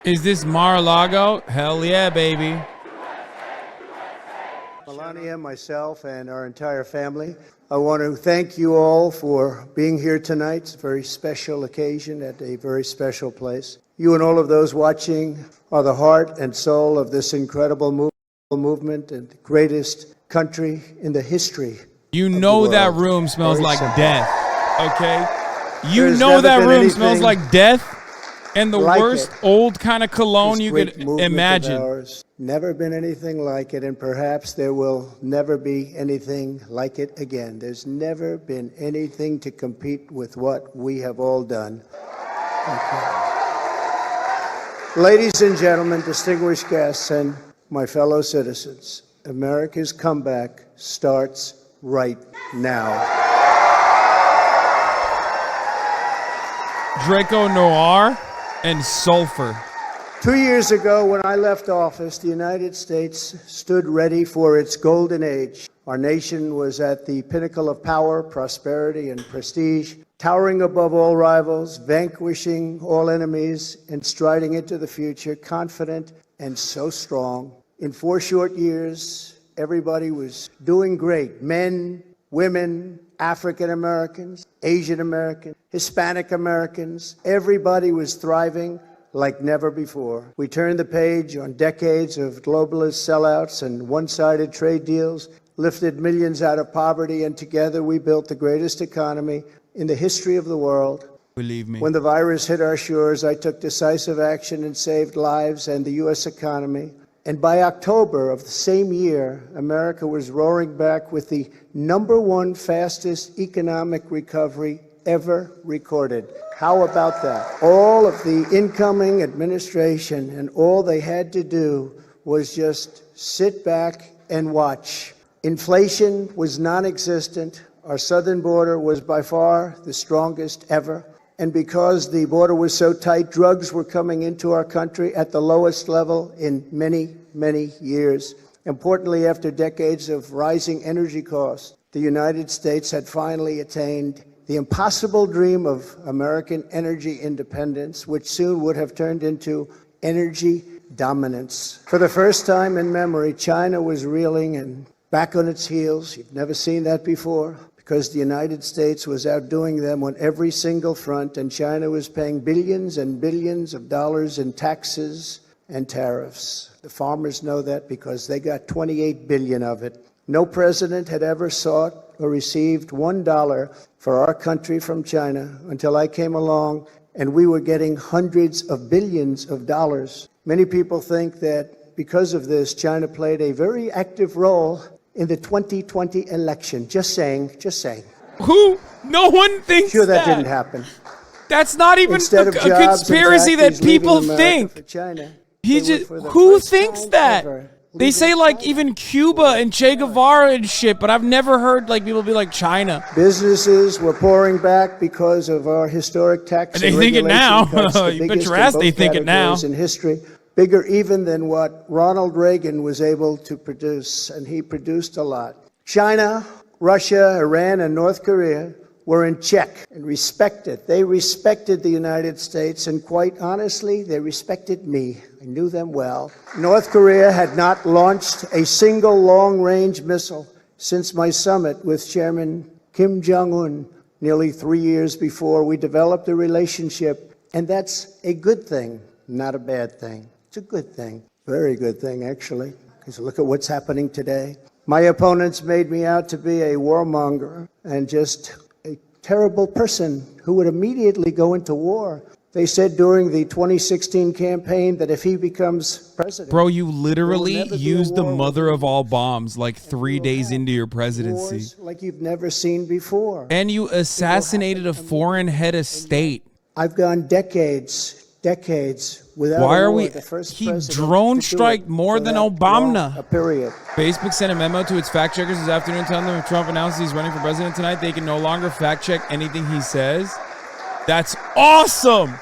Is this Mar-a-Lago? Hell yeah, baby. Melania, myself, and our entire family, I want to thank you all for being here tonight. It's a very special occasion at a very special place. You and all of those watching are the heart and soul of this incredible movement and the greatest country in the history. You know that room smells Very like simple. death, okay? You There's know never that been room anything smells like death and the like worst it. old kind of cologne This you great could movement of imagine. ours. Never been anything like it, and perhaps there will never be anything like it again. There's never been anything to compete with what we have all done. Ladies and gentlemen, distinguished guests, and my fellow citizens, America's comeback starts right now. Draco Noir and Sulfur. 2 years ago, when I left office, the United States stood ready for its golden age. Our nation was at the pinnacle of power, prosperity, and prestige, towering above all rivals, vanquishing all enemies, and striding into the future, confident and so strong. In 4 short years, everybody was doing great. Men, women, African Americans, Asian Americans, Hispanic Americans, everybody was thriving like never before. We turned the page on decades of globalist sellouts and one-sided trade deals, lifted millions out of poverty, and together we built the greatest economy in the history of the world. Believe me. When the virus hit our shores, I took decisive action and saved lives and the U.S. economy. And by October of the same year, America was roaring back with the #1 fastest economic recovery ever recorded. How about that? All of the incoming administration and all they had to do was just sit back and watch. Inflation was non-existent. Our southern border was by far the strongest ever. And because the border was so tight, drugs were coming into our country at the lowest level in many, many years. Importantly, after decades of rising energy costs, the United States had finally attained the impossible dream of American energy independence, which soon would have turned into energy dominance. For the first time in memory, China was reeling and back on its heels. You've never seen that before, because the United States was outdoing them on every single front, and China was paying billions and billions of dollars in taxes and tariffs. The farmers know that because they got 28 billion of it. No president had ever sought or received $1 for our country from China until I came along, and we were getting hundreds of billions of dollars. Many people think that because of this, China played a very active role in the 2020 election. Just saying. Who? No one thinks Sure, that didn't happen. That's not even Instead of a jobs and conspiracy that factories leaving people America think. for China, He they were just, for the who first thinks time that? ever They leaving say like China. even Cuba and Che Guevara and shit, but I've never heard like people be like China. Businesses were pouring back because of our historic tax And they and think it regulation now. cuts, the You bet biggest your in ass both they think it now. categories in history, bigger even than what Ronald Reagan was able to produce, and he produced a lot. China, Russia, Iran, and North Korea were in check and respected. They respected the United States, and quite honestly, they respected me. I knew them well. North Korea had not launched a single long-range missile since my summit with Chairman Kim Jong-un nearly 3 years before. We developed a relationship, and that's a good thing, not a bad thing. It's a good thing, very good thing, actually, because look at what's happening today. My opponents made me out to be a warmonger and just a terrible person who would immediately go into war. They said during the 2016 campaign that if he becomes president... Bro, you literally never be a used the war mother with of all bombs like 3 days have into your presidency. wars like you've never seen before. And you assassinated a foreign head of state. I've gone decades without Why a are war. we? The first He president drone to do strike it more for than that Obama. long a period. Facebook sent a memo to its fact checkers this afternoon telling them if Trump announces he's running for president tonight, they can no longer fact check anything he says. That's awesome.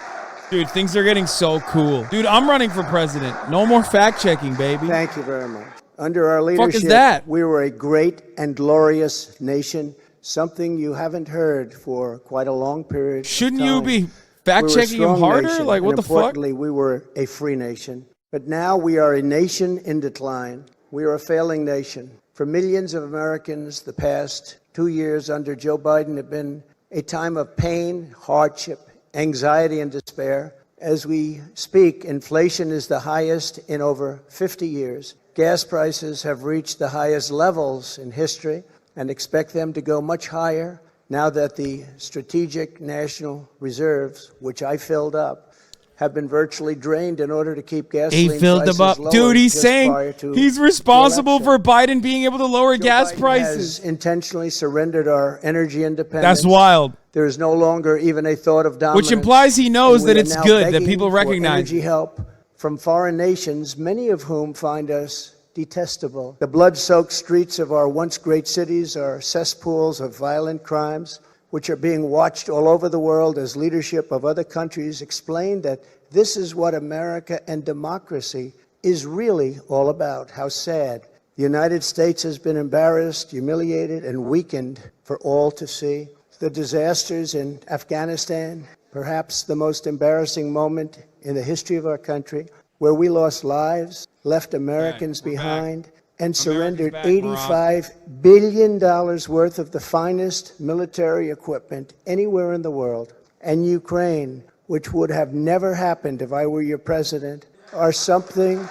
Dude, things are getting so cool. Dude, I'm running for president. No more fact checking, baby. Thank you very much. Under our Fuck is leadership, that? we were a great and glorious nation, something you haven't heard for quite a long period of Shouldn't you time. be fact We were a checking him strong harder? nation, Like, what and the fuck? importantly, we were a free nation. But now we are a nation in decline. We are a failing nation. For millions of Americans, the past 2 years under Joe Biden have been a time of pain, hardship, anxiety, and despair. As we speak, inflation is the highest in over 50 years. Gas prices have reached the highest levels in history and expect them to go much higher now that the strategic national reserves, which I filled up, have been virtually drained in order to keep gasoline He filled prices them up. lower Dude, he's just saying prior to he's the responsible election. for Biden being able to lower Joe gas Biden prices. has intentionally surrendered our energy independence. That's wild. There is no longer even a thought of dominance. Which implies he knows and we that are it's now good, that begging people for recognize energy it. help from foreign nations, many of whom find us detestable. The blood-soaked streets of our once great cities are cesspools of violent crimes, which are being watched all over the world as leadership of other countries explain that this is what America and democracy is really all about. How sad. The United States has been embarrassed, humiliated, and weakened for all to see. The disasters in Afghanistan, perhaps the most embarrassing moment in the history of our country, where we lost lives, left Americans We're back. behind, and surrendered back, Barack. $85 billion worth of the finest military equipment anywhere in the world. And Ukraine, which would have never happened if I were your president, are something,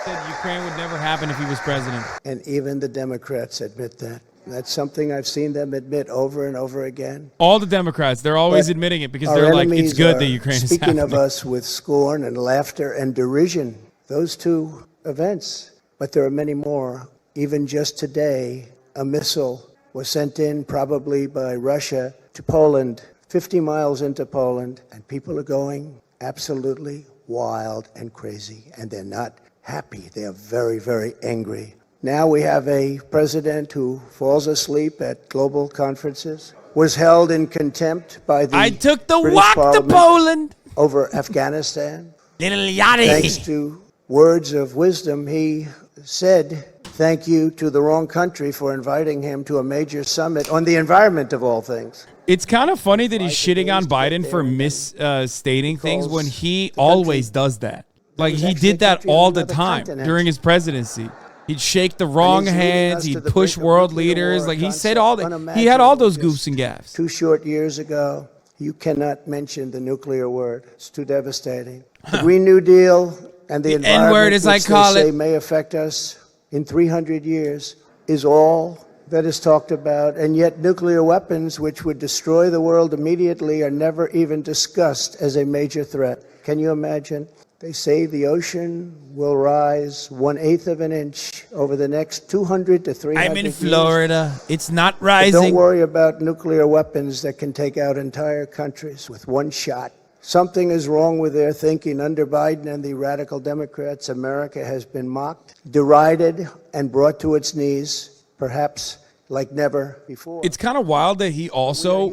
Said Ukraine would never happen if he was president. and even the Democrats admit that. That's something I've seen them admit over and over again. All the Democrats, they're always But admitting it because our they're like, enemies it's good are that Ukraine is speaking happening. of us with scorn and laughter and derision. Those two events. But there are many more. Even just today, a missile was sent in, probably by Russia, to Poland, 50 miles into Poland, and people are going absolutely wild and crazy, and they're not happy. They are very, very angry. Now we have a president who falls asleep at global conferences, was held in contempt by the I took the British walk to Parliament Poland. over Afghanistan. Little yachty. Thanks to words of wisdom, he said thank you to the wrong country for inviting him to a major summit on the environment of all things. It's kind of funny that he's shitting on Biden for misstating things when he always does that. Like, he did that all the time during his presidency. He'd shake the wrong he's leading hands. us to He'd the push brink of world nuclear leaders. war, Like, he a said all concept that. He had all those unimaginable goofs and gaffes. 2 short years ago, you cannot mention the nuclear word. It's too devastating. The Green New Deal and the environment, N-word, as I which call they say it. may affect us in 300 years, is all that is talked about. And yet nuclear weapons, which would destroy the world immediately, are never even discussed as a major threat. Can you imagine? They say the ocean will rise 1/8 of an inch over the next 200 to 300 I'm in years. Florida. It's not But rising. don't worry about nuclear weapons that can take out entire countries with one shot. Something is wrong with their thinking. Under Biden and the radical Democrats, America has been mocked, derided, and brought to its knees, perhaps like never before. It's kind of wild that he also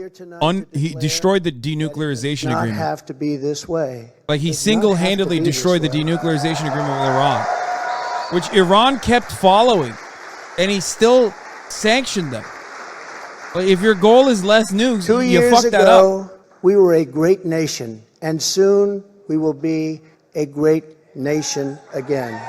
he destroyed the denuclearization Not agreement. have to be this way. Like, he Does not single-handedly have to be destroyed the this way. denuclearization agreement with Iran, which Iran kept following, and he still sanctioned them. Like, if your goal is less nukes, 2 you years fuck that up. ago, we were a great nation, and soon we will be a great nation again.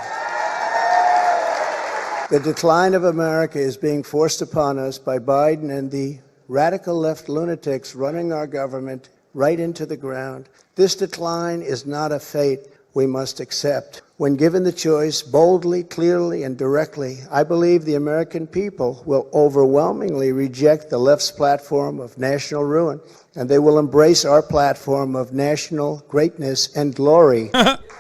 The decline of America is being forced upon us by Biden and the radical left lunatics running our government right into the ground. This decline is not a fate we must accept. When given the choice, boldly, clearly, and directly, I believe the American people will overwhelmingly reject the left's platform of national ruin, and they will embrace our platform of national greatness and glory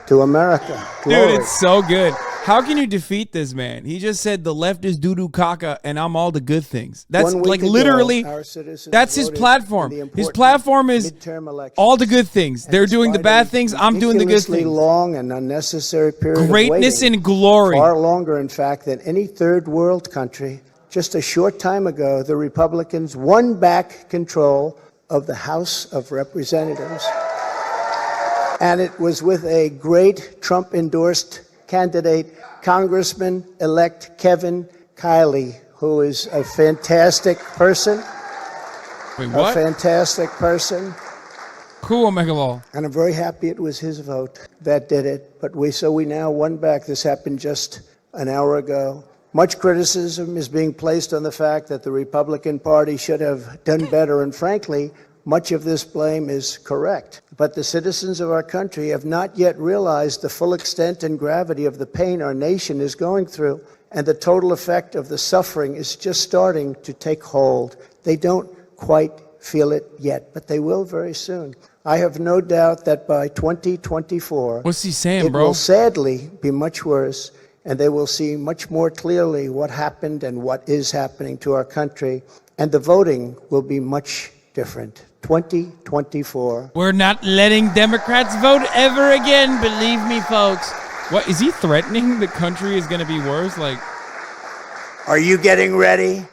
to America. Glory. Dude, it's so good. How can you defeat this man? He just said the left is doo-doo caca and I'm all the good things. That's 1 week like ago, literally, our citizens that's his voted platform. in the His important platform is midterm elections. all the good things. They're doing the bad things. I'm doing the good Ridiculously things. long and unnecessary period Greatness of waiting. and glory. Far longer, in fact, than any third world country. Just a short time ago, the Republicans won back control of the House of Representatives. And it was with a great Trump-endorsed candidate, Congressman-elect Kevin Kiley, who is a fantastic person. Wait, A what? fantastic person. Cool, Megalol. And I'm very happy it was his vote that did it. But we now won back. This happened just an hour ago. Much criticism is being placed on the fact that the Republican Party should have done better. And frankly, much of this blame is correct. But the citizens of our country have not yet realized the full extent and gravity of the pain our nation is going through. And the total effect of the suffering is just starting to take hold. They don't quite feel it yet, but they will very soon. I have no doubt that by 2024, What's he saying, it bro? will sadly be much worse, and they will see much more clearly what happened and what is happening to our country, and the voting will be much different. 2024. We're not letting Democrats vote ever again, believe me, folks. What, is he threatening the country is going to be worse? Like, Are you getting ready?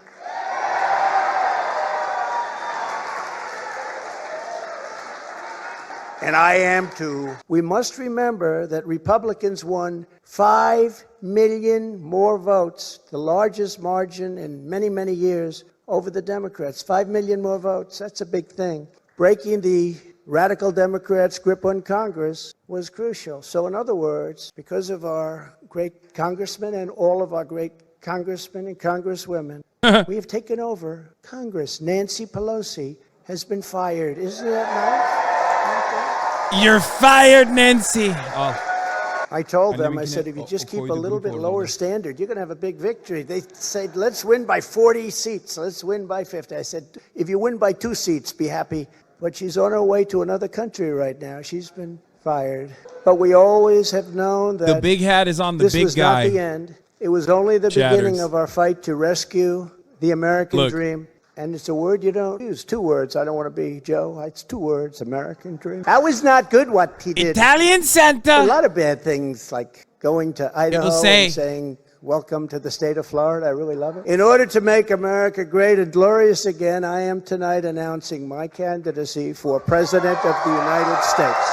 And I am too. We must remember that Republicans won 5 million more votes, the largest margin in many, many years, over the Democrats. 5 million more votes. That's a big thing. Breaking the radical Democrats' grip on Congress was crucial. So in other words, because of our great congressmen and all of our great congressmen and congresswomen, we have taken over Congress. Nancy Pelosi has been fired. Isn't that nice? you're fired, Nancy. Oh, I told And then them, we I can said, if you just keep avoid a the little bit blue lower folder. standard, you're going to have a big victory. They said, let's win by 40 seats. Let's win by 50. I said, if you win by 2 seats, be happy. But she's on her way to another country right now. She's been fired. But we always have known that the big hat is on the this big was guy. not the end. It was only the Chatters. beginning of our fight to rescue the American Look. dream. And it's a word you don't use. 2 words. I don't want to be Joe. It's 2 words. American dream. That was not good what he did. Italian A Santa. lot of bad things, like going to Idaho say- and saying, welcome to the state of Florida. I really love it. In order to make America great and glorious again, I am tonight announcing my candidacy for President of the United States.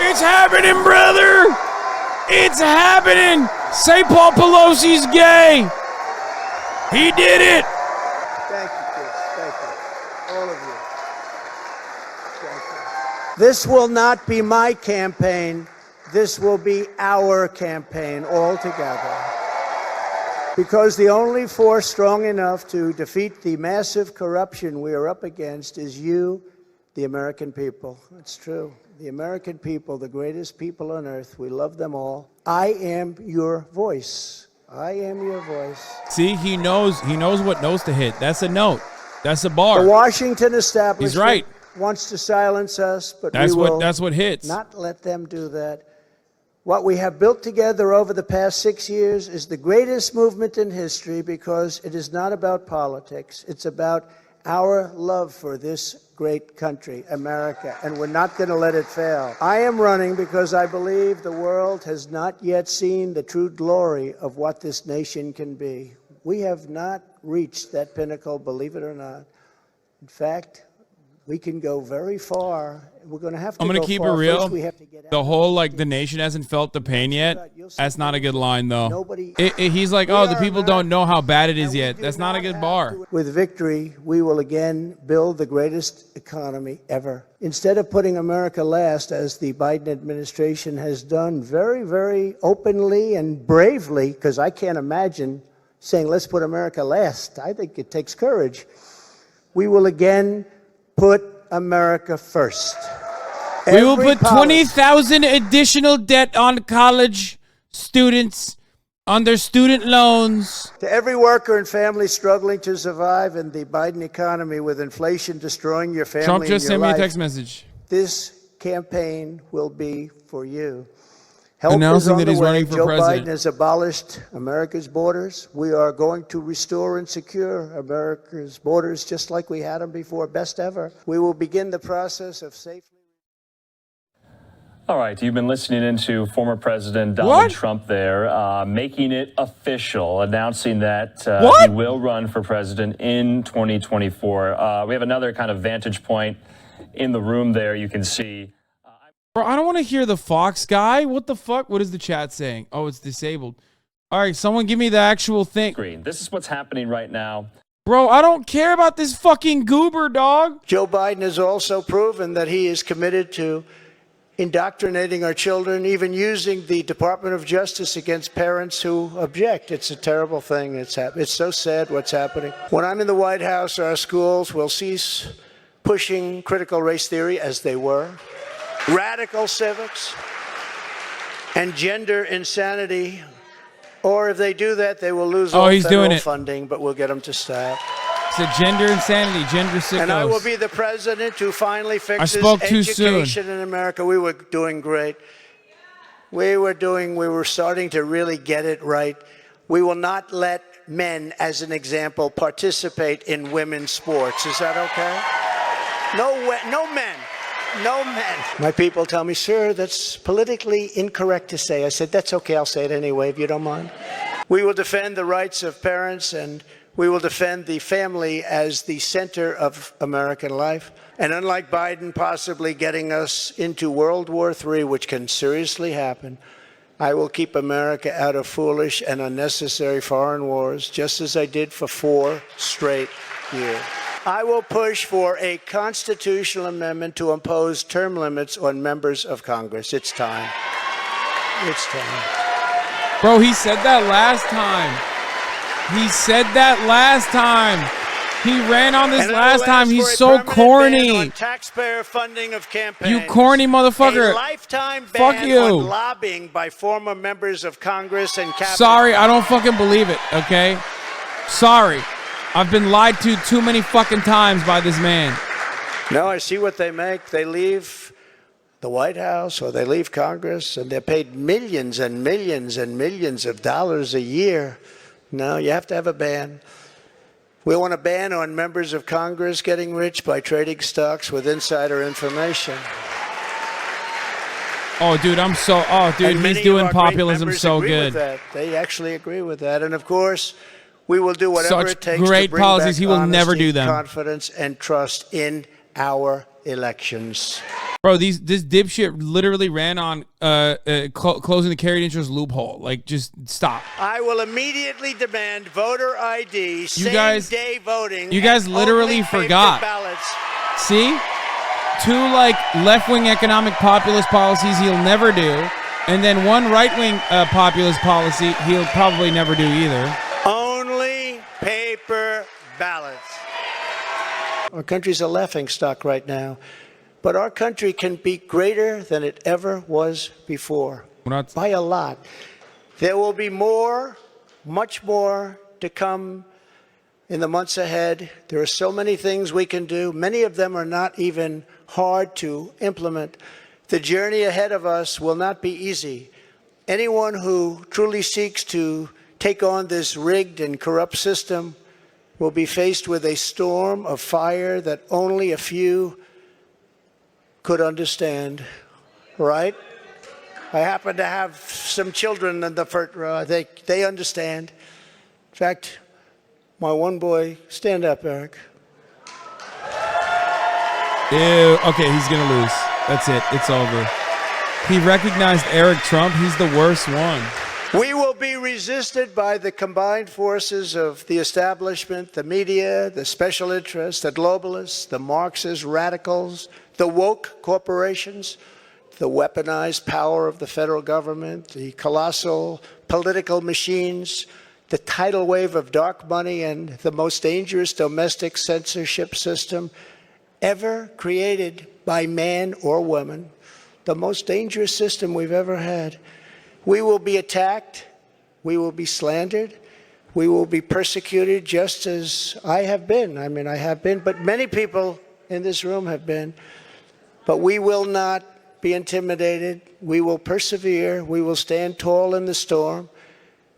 It's happening, brother. It's happening. Say Paul Pelosi's gay. He did it. Thank you, kids. Thank you. All of you. Thank you. This will not be my campaign. This will be our campaign all together. Because the only force strong enough to defeat the massive corruption we are up against is you, the American people. It's true. The American people, the greatest people on earth. We love them all. I am your voice. I am your voice. See, he knows what notes to hit. That's a note. That's a bar. The Washington establishment He's right. wants to silence us, but That's we will what hits. not let them do that. What we have built together over the past 6 years is the greatest movement in history because it is not about politics. It's about our love for this great country, America, and we're not going to let it fail. I am running because I believe the world has not yet seen the true glory of what this nation can be. We have not reached that pinnacle, believe it or not. In fact, we can go very far. We're going to have to I'm gonna go keep it far. real. First, we have to get out The of whole this like the state. nation hasn't felt the pain yet. That's not a good line though. Nobody- He's like, We oh, the are people America, don't know how bad it is and we yet. do That's not a good have bar. to- With victory, we will again build the greatest economy ever. Instead of putting America last, as the Biden administration has done very, very openly and bravely, because I can't imagine saying, let's put America last. I think it takes courage. We will again put America first. We will Every put policy- 20,000 additional debt on college students on their student loans. To every worker and family struggling to survive in the Biden economy with inflation destroying your family Trump and just your sent me a life, text message. this campaign will be for you. Help Announcing is on that the he's way. running for Joe president. Biden has abolished America's borders. We are going to restore and secure America's borders just like we had them before, best ever. We will begin the process of safely. All right, you've been listening into former President Donald What? Trump there, making it official, announcing that What? he will run for president in 2024. We have another kind of vantage point in the room there. You can see. Bro, I don't want to hear the Fox guy. What the fuck? What is the chat saying? Oh, it's disabled. All right, someone give me the actual thing. Screen. This is what's happening right now. Bro, I don't care about this fucking goober, dog. Joe Biden has also proven that he is committed to indoctrinating our children, even using the Department of Justice against parents who object. It's a terrible thing. It's so sad what's happening. When I'm in the White House, our schools will cease pushing critical race theory as they were, radical civics, and gender insanity. Or if they do that, they will lose all federal funding, but we'll get them to stop. It's a gender insanity, gender sickos. And I will be the president who finally fixes education in America. We were doing great. We were starting to really get it right. We will not let men, as an example, participate in women's sports. Is that okay? No men. No men. My people tell me, sir, that's politically incorrect to say. I said, that's okay. I'll say it anyway, if you don't mind. We will defend the rights of parents, and we will defend the family as the center of American life. And unlike Biden possibly getting us into World War III, which can seriously happen, I will keep America out of foolish and unnecessary foreign wars, just as I did for 4 straight years. I will push for a constitutional amendment to impose term limits on members of Congress. It's time. It's time. Bro, he said that last time. He ran on this last time. He's so corny. Taxpayer funding of campaigns. You corny motherfucker. A lifetime Fuck ban you. on lobbying by former members of Congress and cabinet. Sorry, I don't fucking believe it, okay? Sorry. I've been lied to too many fucking times by this man. No, I see what they make. They leave the White House or they leave Congress, and they're paid millions and millions and millions of dollars a year. No, you have to have a ban. We want a ban on members of Congress getting rich by trading stocks with insider information. Oh, dude, he's doing populism so good. They actually agree with that. And of course, we will do whatever it takes great to bring policies. back He will never do them. Confidence and trust in our elections. Bro, this dipshit literally ran on closing the carried interest loophole. Like, just stop. I will immediately demand voter ID, same-day voting. You guys literally forgot. See? 2 left-wing economic populist policies he'll never do, and then 1 right-wing populist policy he'll probably never do either. Only paper ballots. Our country's a laughingstock right now, but our country can be greater than it ever was before. By a lot. There will be more, much more to come in the months ahead. There are so many things we can do. Many of them are not even hard to implement. The journey ahead of us will not be easy. Anyone who truly seeks to take on this rigged and corrupt system will be faced with a storm of fire that only a few could understand, right? I happen to have some children in the first row. They understand. In fact, my one boy, stand up, Eric. Ew. Okay, he's going to lose. That's it. It's over. He recognized Eric Trump. He's the worst one. We will be resisted by the combined forces of the establishment, the media, the special interests, the globalists, the Marxist radicals, the woke corporations, the weaponized power of the federal government, the colossal political machines, the tidal wave of dark money, and the most dangerous domestic censorship system ever created by man or woman, the most dangerous system we've ever had. We will be attacked. We will be slandered. We will be persecuted just as I have been. I mean, I have been, but many people in this room have been. But we will not be intimidated. We will persevere. We will stand tall in the storm.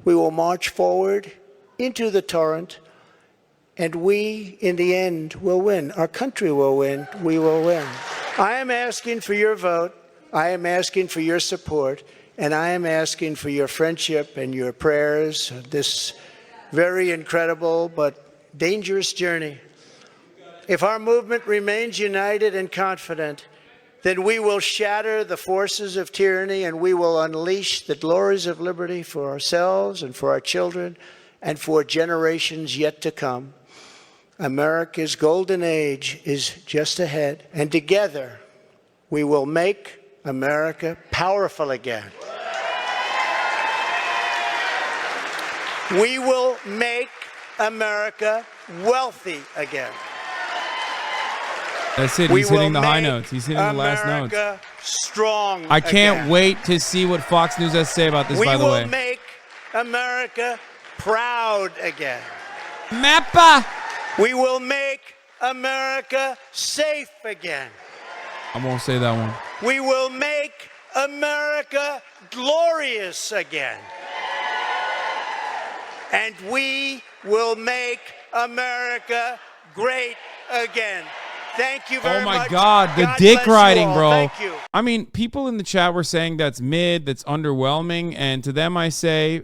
We will march forward into the torrent. And we, in the end, will win. Our country will win. We will win. I am asking for your vote. I am asking for your support. And I am asking for your friendship and your prayers, this very incredible but dangerous journey. If our movement remains united and confident, then we will shatter the forces of tyranny and we will unleash the glories of liberty for ourselves and for our children and for generations yet to come. America's golden age is just ahead, and together we will make America powerful again. We will make America wealthy again. That's it. He's hitting the high notes. He's hitting the last notes. America strong I can't again. wait to see what Fox News has to say about this, by the We way. will make America proud again. Mappa! We will make America safe again. I won't say that one. We will make America glorious again. And we will make America great again. Thank you very Oh my much. God, the God dick bless you riding, all. bro. Thank you. I mean, people in the chat were saying that's mid, that's underwhelming, and to them I say,